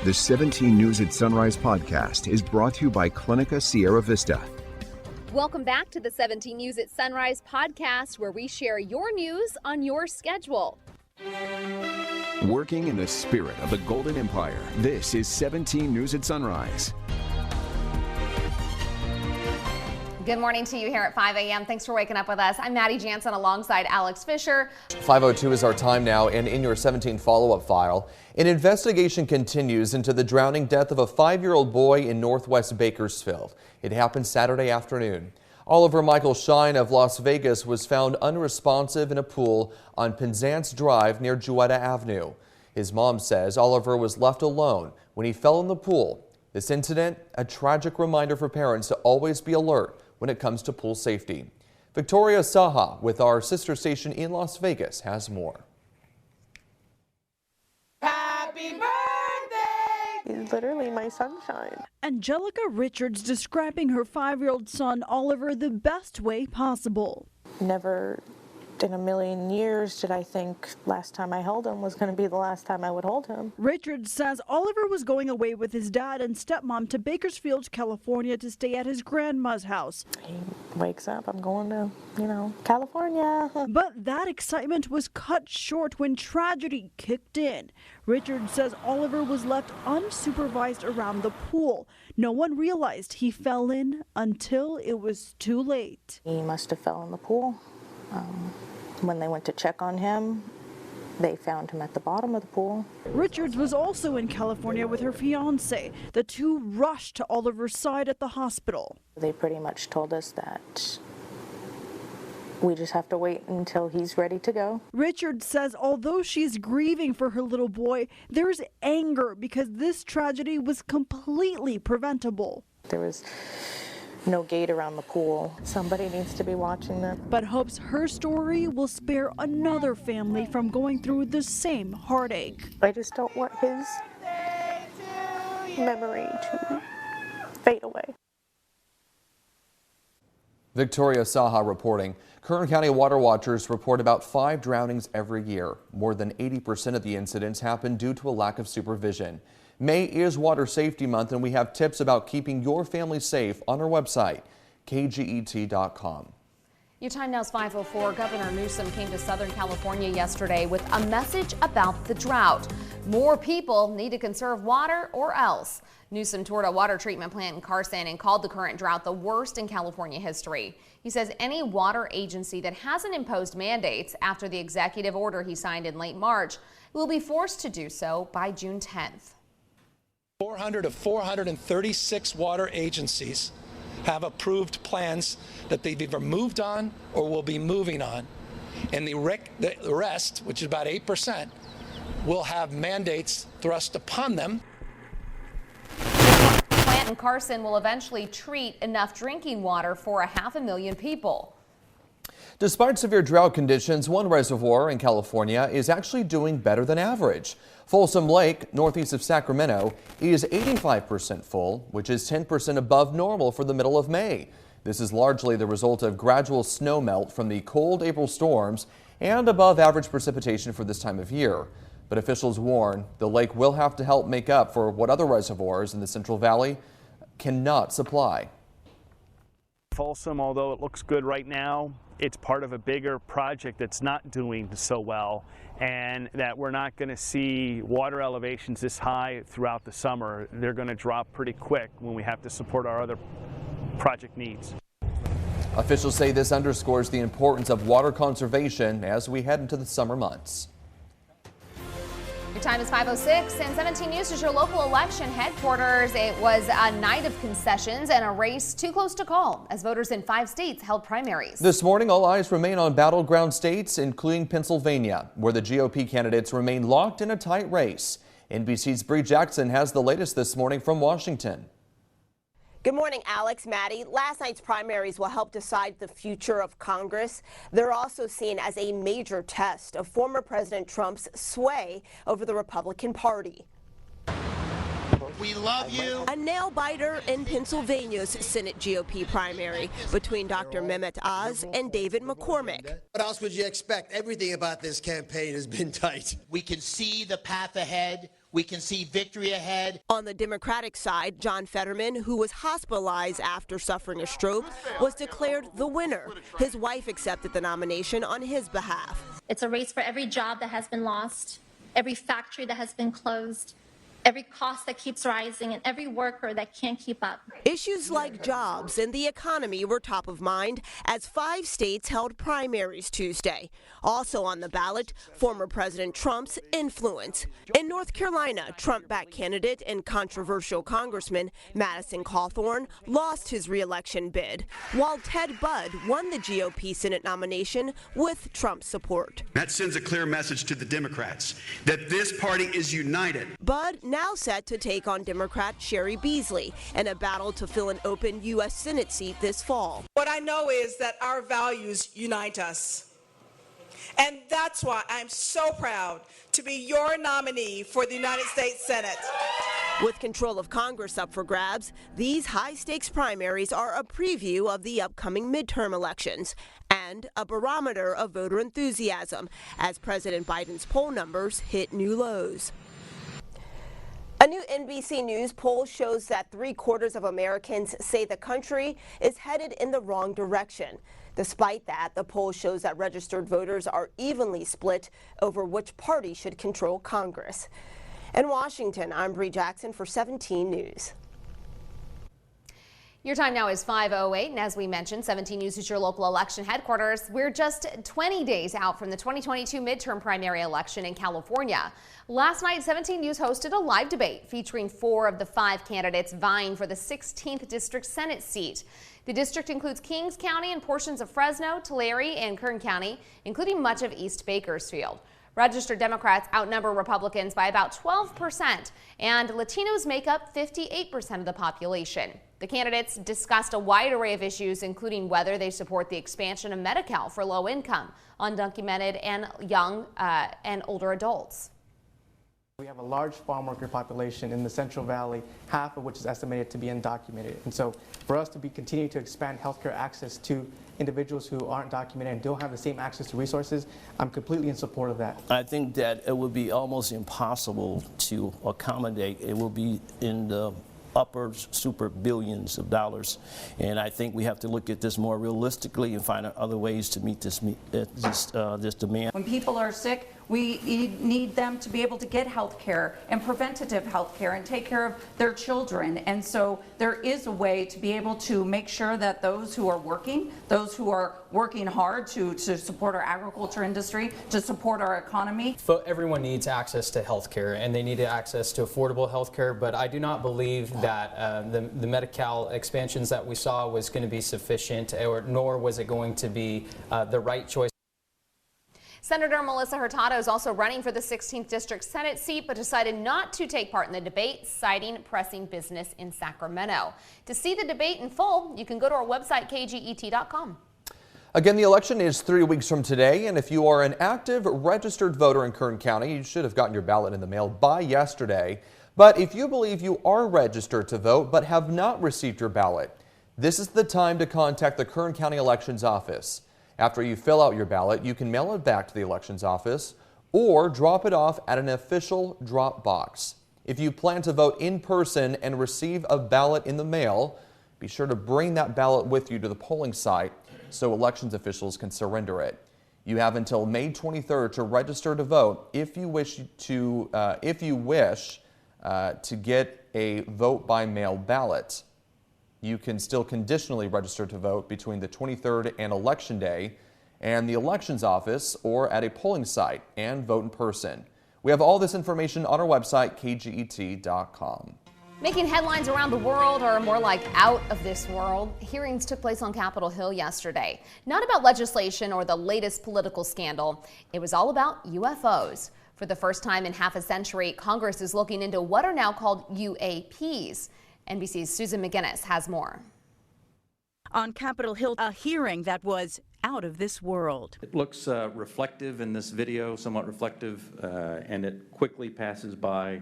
The 17 News at Sunrise podcast is brought to you by Clinica Sierra Vista. Welcome back to the 17 News at Sunrise podcast, where we share your news on your schedule. Working in the spirit of the Golden Empire, this is 17 News at Sunrise. Good morning to you here at 5 a.m. Thanks for waking up with us. I'm Maddie Jansen alongside Alex Fisher. 5:02 is our time now, and in your 17 follow-up file, an investigation continues into the drowning death of a 5-year-old boy in northwest Bakersfield. It happened Saturday afternoon. Oliver Michael Shine of Las Vegas was found unresponsive in a pool on Penzance Drive near Jewetta Avenue. His mom says Oliver was left alone when he fell in the pool. This incident, a tragic reminder for parents to always be alert when it comes to pool safety. Victoria Saha with our sister station in Las Vegas has more. Happy birthday! He's literally my sunshine. Angelica Richards describing her 5-year-old son Oliver the best way possible. Never in a million years did I think last time I held him was going to be the last time I would hold him. Richards says Oliver was going away with his dad and stepmom to Bakersfield, California to stay at his grandma's house. He wakes up, I'm going to, California. But that excitement was cut short when tragedy kicked in. Richards says Oliver was left unsupervised around the pool. No one realized he fell in until it was too late. He must have fell in the pool. When they went to check on him, they found him at the bottom of the pool. Richards was also in California with her fiance. The two rushed to Oliver's side at the hospital. They pretty much told us that we just have to wait until he's ready to go. Richards says although she's grieving for her little boy, there's anger because this tragedy was completely preventable. There was no gate around the pool. Somebody needs to be watching them. But hopes her story will spare another family from going through the same heartache. I just don't want his memory to fade away. Victoria Saha reporting. Kern County Water Watchers report about 5 drownings every year. More than 80% of the incidents happen due to a lack of supervision. May is Water Safety Month, and we have tips about keeping your family safe on our website, kget.com. Your time now is 5:04. Governor Newsom came to Southern California yesterday with a message about the drought. More people need to conserve water or else. Newsom toured a water treatment plant in Carson and called the current drought the worst in California history. He says any water agency that hasn't imposed mandates after the executive order he signed in late March will be forced to do so by June 10th. 400 of 436 water agencies have approved plans that they've either moved on or will be moving on. And the rest, which is about 8%, will have mandates thrust upon them. The plant in Carson will eventually treat enough drinking water for 500,000 people. Despite severe drought conditions, one reservoir in California is actually doing better than average. Folsom Lake, northeast of Sacramento, is 85% full, which is 10% above normal for the middle of May. This is largely the result of gradual snow melt from the cold April storms and above average precipitation for this time of year. But officials warn the lake will have to help make up for what other reservoirs in the Central Valley cannot supply. Folsom, although it looks good right now, it's part of a bigger project that's not doing so well, and that we're not going to see water elevations this high throughout the summer. They're going to drop pretty quick when we have to support our other project needs. Officials say this underscores the importance of water conservation as we head into the summer months. Your time is 5:06, and 17 News is your local election headquarters. It was a night of concessions and a race too close to call as voters in 5 states held primaries. This morning, all eyes remain on battleground states, including Pennsylvania, where the GOP candidates remain locked in a tight race. NBC's Bree Jackson has the latest this morning from Washington. Good morning, Alex, Maddie. Last night's primaries will help decide the future of Congress. They're also seen as a major test of former President Trump's sway over the Republican Party. We love you. A nail-biter in Pennsylvania's Senate GOP primary between Dr. Mehmet Oz and David McCormick. What else would you expect? Everything about this campaign has been tight. We can see the path ahead. We can see victory ahead. On the Democratic side, John Fetterman, who was hospitalized after suffering a stroke, was declared the winner. His wife accepted the nomination on his behalf. It's a race for every job that has been lost, every factory that has been closed, every cost that keeps rising, and every worker that can't keep up. Issues like jobs and the economy were top of mind as 5 states held primaries Tuesday. Also on the ballot, former President Trump's influence. In North Carolina, Trump-backed candidate and controversial Congressman Madison Cawthorn lost his re-election bid, while Ted Budd won the GOP Senate nomination with Trump's support. That sends a clear message to the Democrats that this party is united. Budd now set to take on Democrat Sherry Beasley in a battle to fill an open U.S. Senate seat this fall. What I know is that our values unite us. And that's why I'm so proud to be your nominee for the United States Senate. With control of Congress up for grabs, these high-stakes primaries are a preview of the upcoming midterm elections and a barometer of voter enthusiasm as President Biden's poll numbers hit new lows. A new NBC News poll shows that 3/4 of Americans say the country is headed in the wrong direction. Despite that, the poll shows that registered voters are evenly split over which party should control Congress. In Washington, I'm Bree Jackson for 17 News. Your time now is 5:08, and as we mentioned, 17 News is your local election headquarters. We're just 20 days out from the 2022 midterm primary election in California. Last night, 17 News hosted a live debate featuring 4 of the 5 candidates vying for the 16th District Senate seat. The district includes Kings County and portions of Fresno, Tulare, and Kern County, including much of East Bakersfield. Registered Democrats outnumber Republicans by about 12%, and Latinos make up 58% of the population. The candidates discussed a wide array of issues, including whether they support the expansion of Medi-Cal for low-income, undocumented, and young and older adults. We have a large farm worker population in the Central Valley, half of which is estimated to be undocumented. And so for us to continue to expand healthcare access to individuals who aren't documented and don't have the same access to resources, I'm completely in support of that. I think that it would be almost impossible to accommodate. It will be in the upper super billions of dollars. And I think we have to look at this more realistically and find other ways to meet this demand. When people are sick, we need them to be able to get health care and preventative health care and take care of their children. And so there is a way to be able to make sure that those who are working hard to support our agriculture industry, to support our economy. Everyone needs access to health care, and they need access to affordable health care, but I do not believe that the Medi-Cal expansions that we saw was going to be sufficient, nor was it going to be the right choice. Senator Melissa Hurtado is also running for the 16th District Senate seat, but decided not to take part in the debate, citing pressing business in Sacramento. To see the debate in full, you can go to our website, kget.com. Again, the election is 3 weeks from today, and if you are an active registered voter in Kern County, you should have gotten your ballot in the mail by yesterday. But if you believe you are registered to vote but have not received your ballot, this is the time to contact the Kern County Elections Office. After you fill out your ballot, you can mail it back to the elections office or drop it off at an official drop box. If you plan to vote in person and receive a ballot in the mail, be sure to bring that ballot with you to the polling site so elections officials can surrender it. You have until May 23rd to register to vote if you wish to get a vote by mail ballot. You can still conditionally register to vote between the 23rd and Election Day and the elections office or at a polling site and vote in person. We have all this information on our website, kget.com. Making headlines around the world, or more like out of this world, hearings took place on Capitol Hill yesterday. Not about legislation or the latest political scandal. It was all about UFOs. For the first time in half a century, Congress is looking into what are now called UAPs. NBC's Susan McGinnis has more. On Capitol Hill, a hearing that was out of this world. It looks reflective in this video, somewhat reflective, and it quickly passes by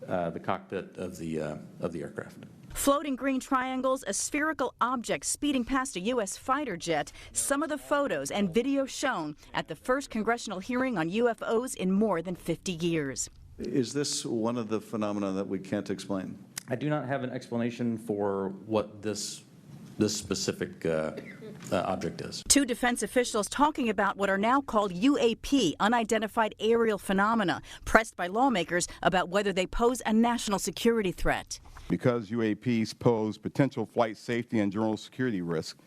the cockpit of the aircraft. Floating green triangles, a spherical object speeding past a U.S. fighter jet. Some of the photos and video shown at the first congressional hearing on UFOs in more than 50 years. Is this one of the phenomena that we can't explain? I do not have an explanation for what this specific object is. Two defense officials talking about what are now called UAP, unidentified aerial phenomena, pressed by lawmakers about whether they pose a national security threat. Because UAPs pose potential flight safety and general security risk,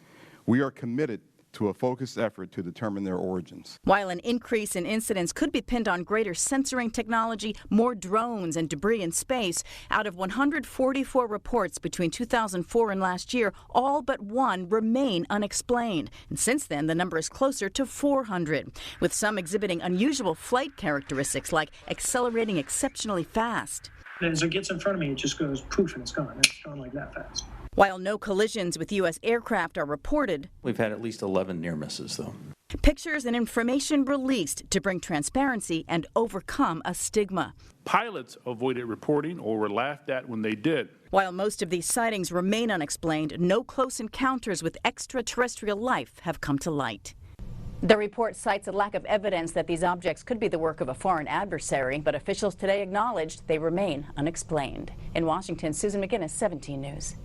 we are committed to a focused effort to determine their origins. While an increase in incidents could be pinned on greater censoring technology, more drones and debris in space, out of 144 reports between 2004 and last year, all but one remain unexplained. And since then, the number is closer to 400, with some exhibiting unusual flight characteristics like accelerating exceptionally fast. As it gets in front of me, it just goes poof and it's gone. It's gone like that fast. While no collisions with U.S. aircraft are reported, We've had at least 11 near misses, though. pictures and information released to bring transparency and overcome a stigma. Pilots avoided reporting or were laughed at when they did. While most of these sightings remain unexplained, no close encounters with extraterrestrial life have come to light. The report cites a lack of evidence that these objects could be the work of a foreign adversary, but officials today acknowledged they remain unexplained. In Washington, Susan McGinnis, 17 News.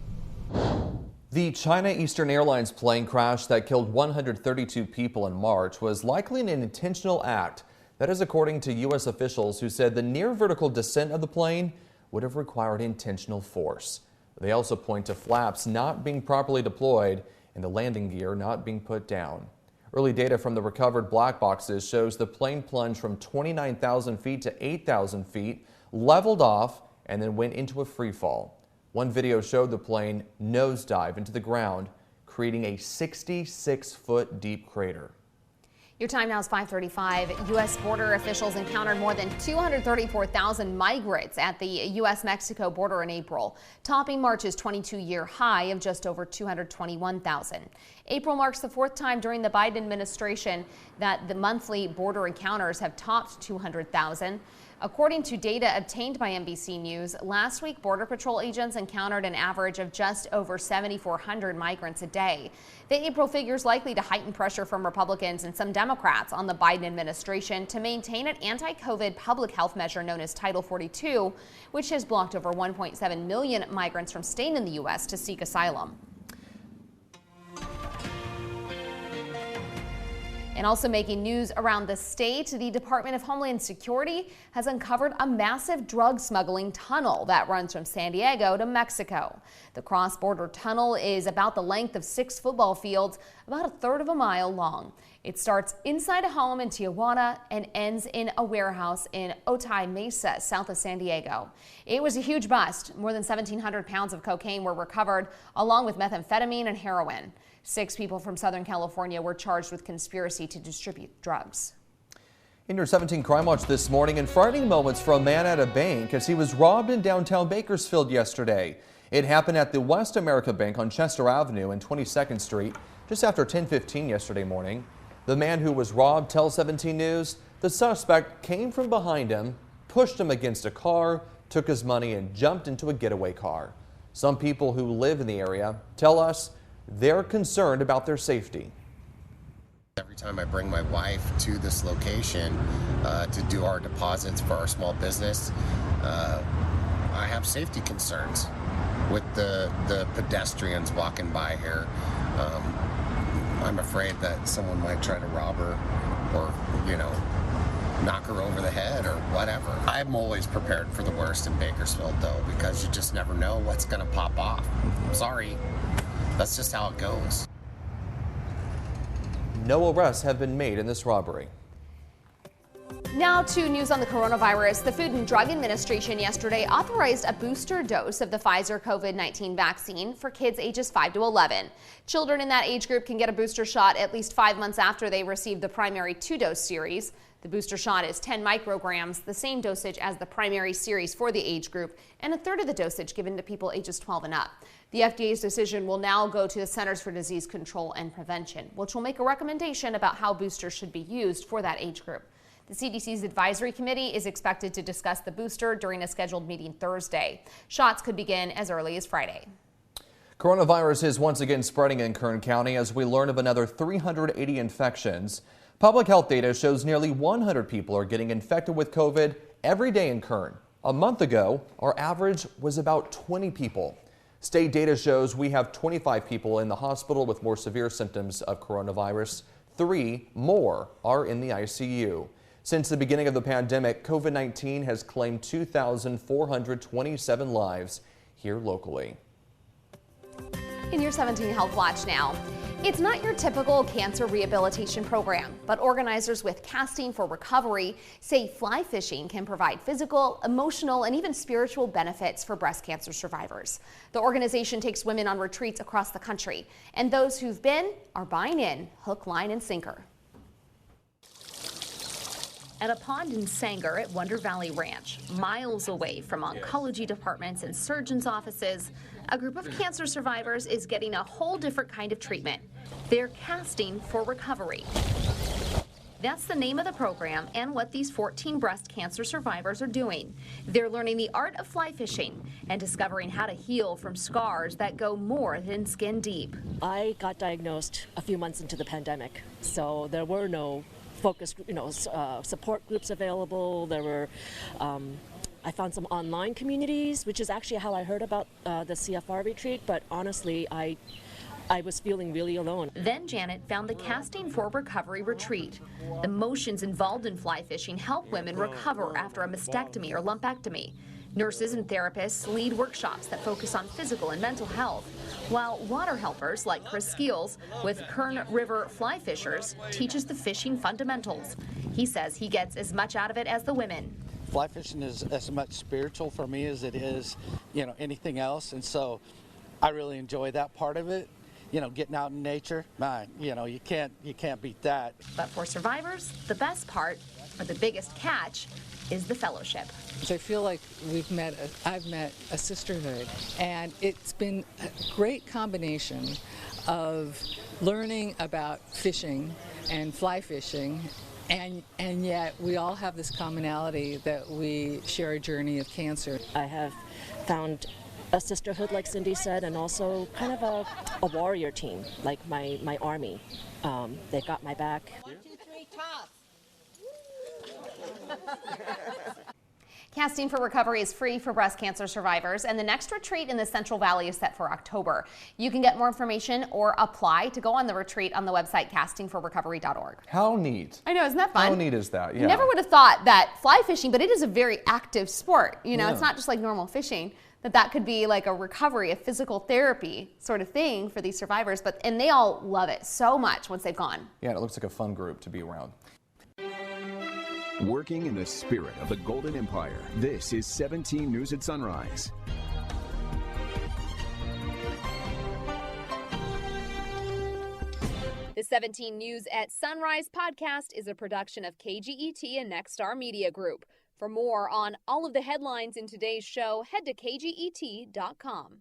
The China Eastern Airlines plane crash that killed 132 people in March was likely an intentional act. That is according to U.S. officials who said the near vertical descent of the plane would have required intentional force. They also point to flaps not being properly deployed and the landing gear not being put down. Early data from the recovered black boxes shows the plane plunged from 29,000 feet to 8,000 feet, leveled off, and then went into a free fall. One video showed the plane nosedive into the ground, creating a 66-foot deep crater. Your time now is 5:35. U.S. border officials encountered more than 234,000 migrants at the U.S.-Mexico border in April, topping March's 22-year high of just over 221,000. April marks the fourth time during the Biden administration that the monthly border encounters have topped 200,000. According to data obtained by NBC News, last week Border Patrol agents encountered an average of just over 7,400 migrants a day. The April figures likely to heighten pressure from Republicans and some Democrats on the Biden administration to maintain an anti-COVID public health measure known as Title 42, which has blocked over 1.7 million migrants from staying in the U.S. to seek asylum. And also making news around the state, the Department of Homeland Security has uncovered a massive drug smuggling tunnel that runs from San Diego to Mexico. The cross-border tunnel is about the length of 6 football fields, about a third of a mile long. It starts inside a home in Tijuana and ends in a warehouse in Otay Mesa, south of San Diego. It was a huge bust. More than 1,700 pounds of cocaine were recovered, along with methamphetamine and heroin. 6 people from Southern California were charged with conspiracy to distribute drugs. In your 17 Crime Watch this morning, and frightening moments for a man at a bank as he was robbed in downtown Bakersfield yesterday. It happened at the West America Bank on Chester Avenue and 22nd Street just after 10:15 yesterday morning. The man who was robbed tells 17 News the suspect came from behind him, pushed him against a car, took his money, and jumped into a getaway car. Some people who live in the area tell us they're concerned about their safety. Every time I bring my wife to this location to do our deposits for our small business, I have safety concerns with the pedestrians walking by here. I'm afraid that someone might try to rob her or, knock her over the head or whatever. I'm always prepared for the worst in Bakersfield, though, because you just never know what's going to pop off. I'm sorry. That's just how it goes. No arrests have been made in this robbery. Now to news on the coronavirus. The Food and Drug Administration yesterday authorized a booster dose of the Pfizer COVID-19 vaccine for kids ages 5 to 11. Children in that age group can get a booster shot at least 5 months after they receive the primary 2-dose series. The booster shot is 10 micrograms, the same dosage as the primary series for the age group, and a third of the dosage given to people ages 12 and up. The FDA's decision will now go to the Centers for Disease Control and Prevention, which will make a recommendation about how boosters should be used for that age group. The CDC's advisory committee is expected to discuss the booster during a scheduled meeting Thursday. Shots could begin as early as Friday. Coronavirus is once again spreading in Kern County as we learn of another 380 infections. Public health data shows nearly 100 people are getting infected with COVID every day in Kern. A month ago, our average was about 20 people. State data shows we have 25 people in the hospital with more severe symptoms of coronavirus. 3 more are in the ICU. Since the beginning of the pandemic, COVID-19 has claimed 2,427 lives here locally. In your 17 Health Watch now. It's not your typical cancer rehabilitation program, but organizers with Casting for Recovery say fly fishing can provide physical, emotional, and even spiritual benefits for breast cancer survivors. The organization takes women on retreats across the country, and those who've been are buying in hook, line, and sinker. At a pond in Sanger at Wonder Valley Ranch, miles away from oncology departments and surgeons' offices, a group of cancer survivors is getting a whole different kind of treatment. They're casting for recovery. That's the name of the program and what these 14 breast cancer survivors are doing. They're learning the art of fly fishing and discovering how to heal from scars that go more than skin deep. I got diagnosed a few months into the pandemic, so there were no focused, support groups available. There were, I found some online communities, which is actually how I heard about the CFR retreat, but honestly, I was feeling really alone. Then Janet found the Casting for Recovery retreat. The motions involved in fly fishing help women recover after a mastectomy or lumpectomy. Nurses and therapists lead workshops that focus on physical and mental health, while water helpers like Chris Skeels with Kern River Fly Fishers teaches the fishing fundamentals. He says he gets as much out of it as the women. Fly fishing is as much spiritual for me as it is, anything else, and so I really enjoy that part of it. Getting out in nature, you can't beat that. But for survivors, the best part, or the biggest catch, is the fellowship. I feel like I've met a sisterhood, and it's been a great combination of learning about fishing and fly fishing, and yet we all have this commonality that we share a journey of cancer. I have found a sisterhood, like Cindy said, and also kind of a warrior team, like my army. They got my back. 1, 2, 3, toss. Casting for Recovery is free for breast cancer survivors, and the next retreat in the Central Valley is set for October. You can get more information or apply to go on the retreat on the website castingforrecovery.org. How neat. I know, isn't that fun? How neat is that? Yeah. Never would have thought that fly fishing, but it is a very active sport. It's not just like normal fishing. That could be like a recovery, a physical therapy sort of thing for these survivors, and they all love it so much once they've gone. Yeah, and it looks like a fun group to be around. Working in the spirit of the Golden Empire, this is 17 News at Sunrise. The 17 News at Sunrise podcast is a production of KGET and Nexstar Media Group. For more on all of the headlines in today's show, head to kget.com.